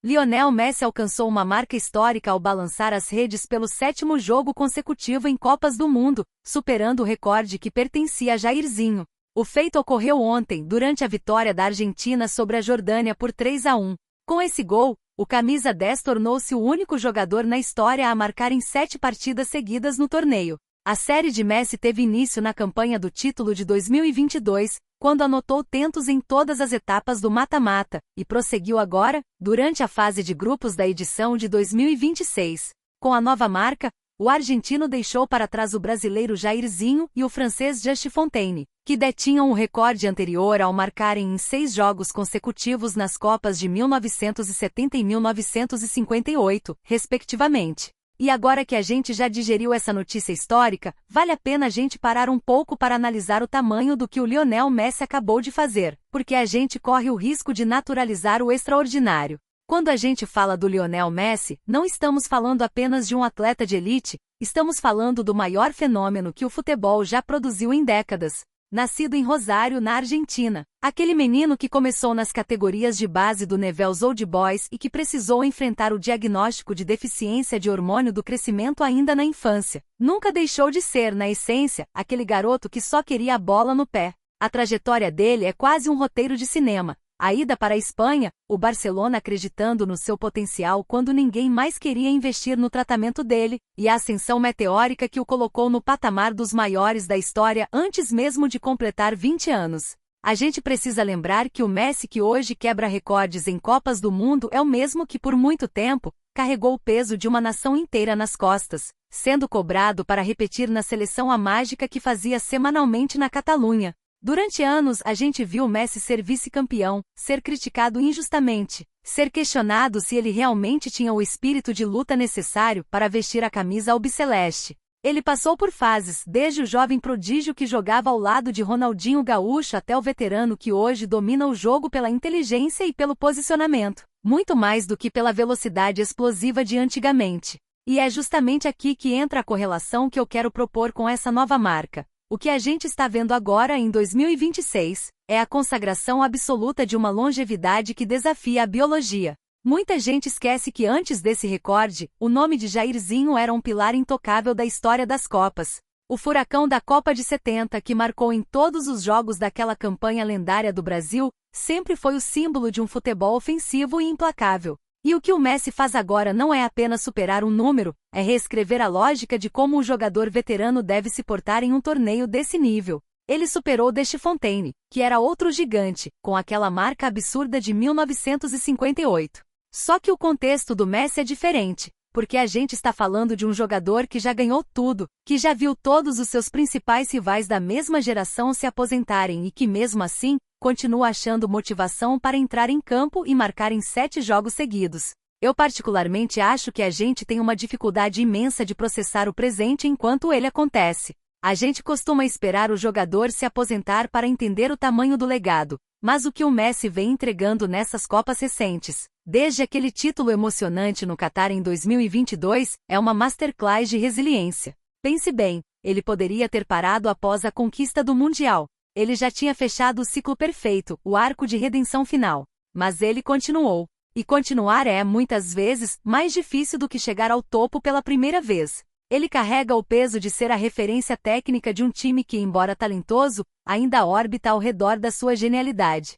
Lionel Messi alcançou uma marca histórica ao balançar as redes pelo 7º jogo consecutivo em Copas do Mundo, superando o recorde que pertencia a Jairzinho. O feito ocorreu ontem, durante a vitória da Argentina sobre a Jordânia por 3-1. Com esse gol, o camisa 10 tornou-se o único jogador na história a marcar em 7 partidas seguidas no torneio. A série de Messi teve início na campanha do título de 2022, quando anotou tentos em todas as etapas do mata-mata, e prosseguiu agora, durante a fase de grupos da edição de 2026. Com a nova marca, o argentino deixou para trás o brasileiro Jairzinho e o francês Just Fontaine, que detinham o recorde anterior ao marcarem em 6 jogos consecutivos nas Copas de 1970 e 1958, respectivamente. E agora que a gente já digeriu essa notícia histórica, vale a pena a gente parar um pouco para analisar o tamanho do que o Lionel Messi acabou de fazer, porque a gente corre o risco de naturalizar o extraordinário. Quando a gente fala do Lionel Messi, não estamos falando apenas de um atleta de elite, estamos falando do maior fenômeno que o futebol já produziu em décadas. Nascido em Rosário, na Argentina, aquele menino que começou nas categorias de base do Newell's Old Boys e que precisou enfrentar o diagnóstico de deficiência de hormônio do crescimento ainda na infância, nunca deixou de ser, na essência, aquele garoto que só queria a bola no pé. A trajetória dele é quase um roteiro de cinema. A ida para a Espanha, o Barcelona acreditando no seu potencial quando ninguém mais queria investir no tratamento dele, e a ascensão meteórica que o colocou no patamar dos maiores da história antes mesmo de completar 20 anos. A gente precisa lembrar que o Messi que hoje quebra recordes em Copas do Mundo é o mesmo que por muito tempo carregou o peso de uma nação inteira nas costas, sendo cobrado para repetir na seleção a mágica que fazia semanalmente na Catalunha. Durante anos a gente viu Messi ser vice-campeão, ser criticado injustamente, ser questionado se ele realmente tinha o espírito de luta necessário para vestir a camisa albiceleste. Ele passou por fases, desde o jovem prodígio que jogava ao lado de Ronaldinho Gaúcho até o veterano que hoje domina o jogo pela inteligência e pelo posicionamento, muito mais do que pela velocidade explosiva de antigamente. E é justamente aqui que entra a correlação que eu quero propor com essa nova marca. O que a gente está vendo agora em 2026 é a consagração absoluta de uma longevidade que desafia a biologia. Muita gente esquece que antes desse recorde, o nome de Jairzinho era um pilar intocável da história das Copas. O furacão da Copa de 70 que marcou em todos os jogos daquela campanha lendária do Brasil, sempre foi o símbolo de um futebol ofensivo e implacável. E o que o Messi faz agora não é apenas superar um número, é reescrever a lógica de como um jogador veterano deve se portar em um torneio desse nível. Ele superou Just Fontaine, que era outro gigante, com aquela marca absurda de 1958. Só que o contexto do Messi é diferente, porque a gente está falando de um jogador que já ganhou tudo, que já viu todos os seus principais rivais da mesma geração se aposentarem e que mesmo assim, continua achando motivação para entrar em campo e marcar em 7 jogos seguidos. Eu particularmente acho que a gente tem uma dificuldade imensa de processar o presente enquanto ele acontece. A gente costuma esperar o jogador se aposentar para entender o tamanho do legado, mas o que o Messi vem entregando nessas Copas recentes, desde aquele título emocionante no Catar em 2022, é uma masterclass de resiliência. Pense bem, ele poderia ter parado após a conquista do Mundial. Ele já tinha fechado o ciclo perfeito, o arco de redenção final. Mas ele continuou. E continuar é, muitas vezes, mais difícil do que chegar ao topo pela primeira vez. Ele carrega o peso de ser a referência técnica de um time que, embora talentoso, ainda orbita ao redor da sua genialidade.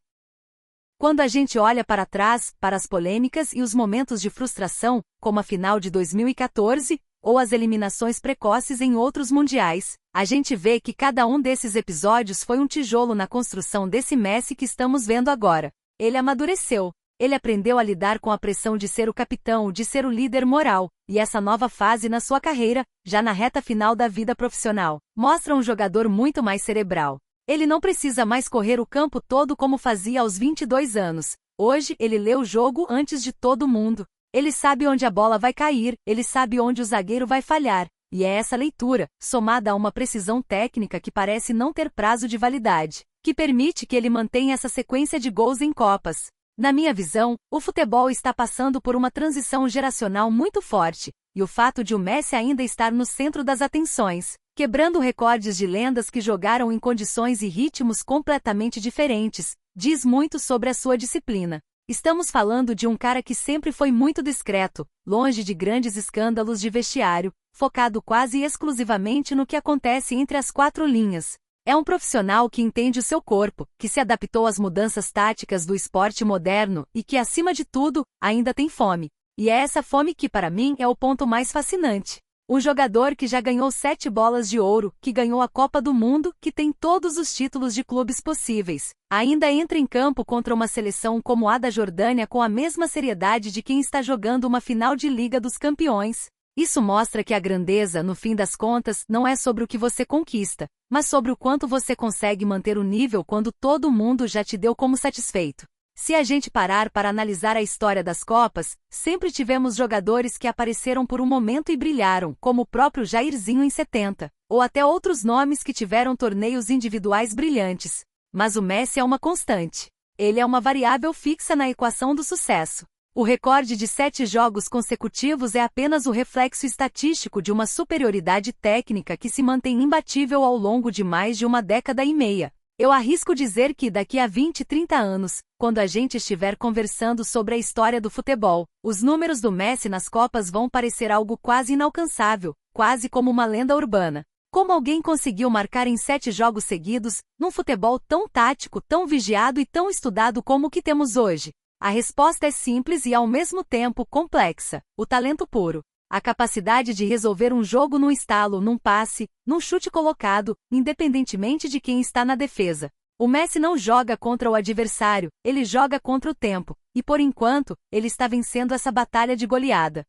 Quando a gente olha para trás, para as polêmicas e os momentos de frustração, como a final de 2014, ou as eliminações precoces em outros mundiais, a gente vê que cada um desses episódios foi um tijolo na construção desse Messi que estamos vendo agora. Ele amadureceu. Ele aprendeu a lidar com a pressão de ser o capitão, de ser o líder moral, e essa nova fase na sua carreira, já na reta final da vida profissional, mostra um jogador muito mais cerebral. Ele não precisa mais correr o campo todo como fazia aos 22 anos. Hoje, ele lê o jogo antes de todo mundo. Ele sabe onde a bola vai cair, ele sabe onde o zagueiro vai falhar, e é essa leitura, somada a uma precisão técnica que parece não ter prazo de validade, que permite que ele mantenha essa sequência de gols em Copas. Na minha visão, o futebol está passando por uma transição geracional muito forte, e o fato de o Messi ainda estar no centro das atenções, quebrando recordes de lendas que jogaram em condições e ritmos completamente diferentes, diz muito sobre a sua disciplina. Estamos falando de um cara que sempre foi muito discreto, longe de grandes escândalos de vestiário, focado quase exclusivamente no que acontece entre as quatro linhas. É um profissional que entende o seu corpo, que se adaptou às mudanças táticas do esporte moderno e que, acima de tudo, ainda tem fome. E é essa fome que, para mim, é o ponto mais fascinante. Um jogador que já ganhou 7 bolas de ouro, que ganhou a Copa do Mundo, que tem todos os títulos de clubes possíveis, ainda entra em campo contra uma seleção como a da Jordânia com a mesma seriedade de quem está jogando uma final de Liga dos Campeões. Isso mostra que a grandeza, no fim das contas, não é sobre o que você conquista, mas sobre o quanto você consegue manter o nível quando todo mundo já te deu como satisfeito. Se a gente parar para analisar a história das Copas, sempre tivemos jogadores que apareceram por um momento e brilharam, como o próprio Jairzinho em 70, ou até outros nomes que tiveram torneios individuais brilhantes. Mas o Messi é uma constante. Ele é uma variável fixa na equação do sucesso. O recorde de 7 jogos consecutivos é apenas o reflexo estatístico de uma superioridade técnica que se mantém imbatível ao longo de mais de uma década e meia. Eu arrisco dizer que daqui a 20, 30 anos, quando a gente estiver conversando sobre a história do futebol, os números do Messi nas Copas vão parecer algo quase inalcançável, quase como uma lenda urbana. Como alguém conseguiu marcar em 7 jogos seguidos, num futebol tão tático, tão vigiado e tão estudado como o que temos hoje? A resposta é simples e ao mesmo tempo complexa: o talento puro. A capacidade de resolver um jogo num estalo, num passe, num chute colocado, independentemente de quem está na defesa. O Messi não joga contra o adversário, ele joga contra o tempo, e por enquanto, ele está vencendo essa batalha de goleada.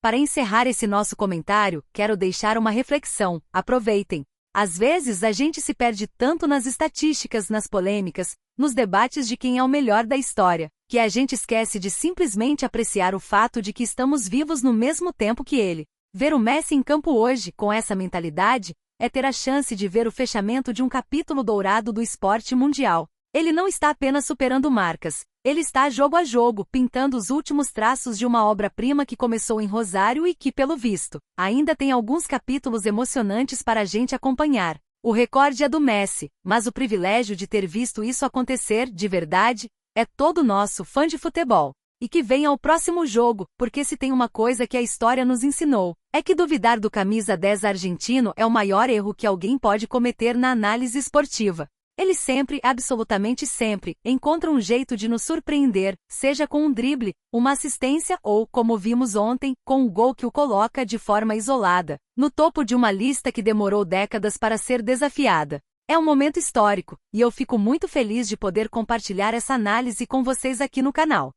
Para encerrar esse nosso comentário, quero deixar uma reflexão, aproveitem. Às vezes a gente se perde tanto nas estatísticas, nas polêmicas, nos debates de quem é o melhor da história, que a gente esquece de simplesmente apreciar o fato de que estamos vivos no mesmo tempo que ele. Ver o Messi em campo hoje, com essa mentalidade, é ter a chance de ver o fechamento de um capítulo dourado do esporte mundial. Ele não está apenas superando marcas, ele está jogo a jogo, pintando os últimos traços de uma obra-prima que começou em Rosário e que, pelo visto, ainda tem alguns capítulos emocionantes para a gente acompanhar. O recorde é do Messi, mas o privilégio de ter visto isso acontecer, de verdade, é todo nosso, fã de futebol. E que venha o próximo jogo, porque se tem uma coisa que a história nos ensinou, é que duvidar do camisa 10 argentino é o maior erro que alguém pode cometer na análise esportiva. Ele sempre, absolutamente sempre, encontra um jeito de nos surpreender, seja com um drible, uma assistência ou, como vimos ontem, com um gol que o coloca de forma isolada, no topo de uma lista que demorou décadas para ser desafiada. É um momento histórico, e eu fico muito feliz de poder compartilhar essa análise com vocês aqui no canal.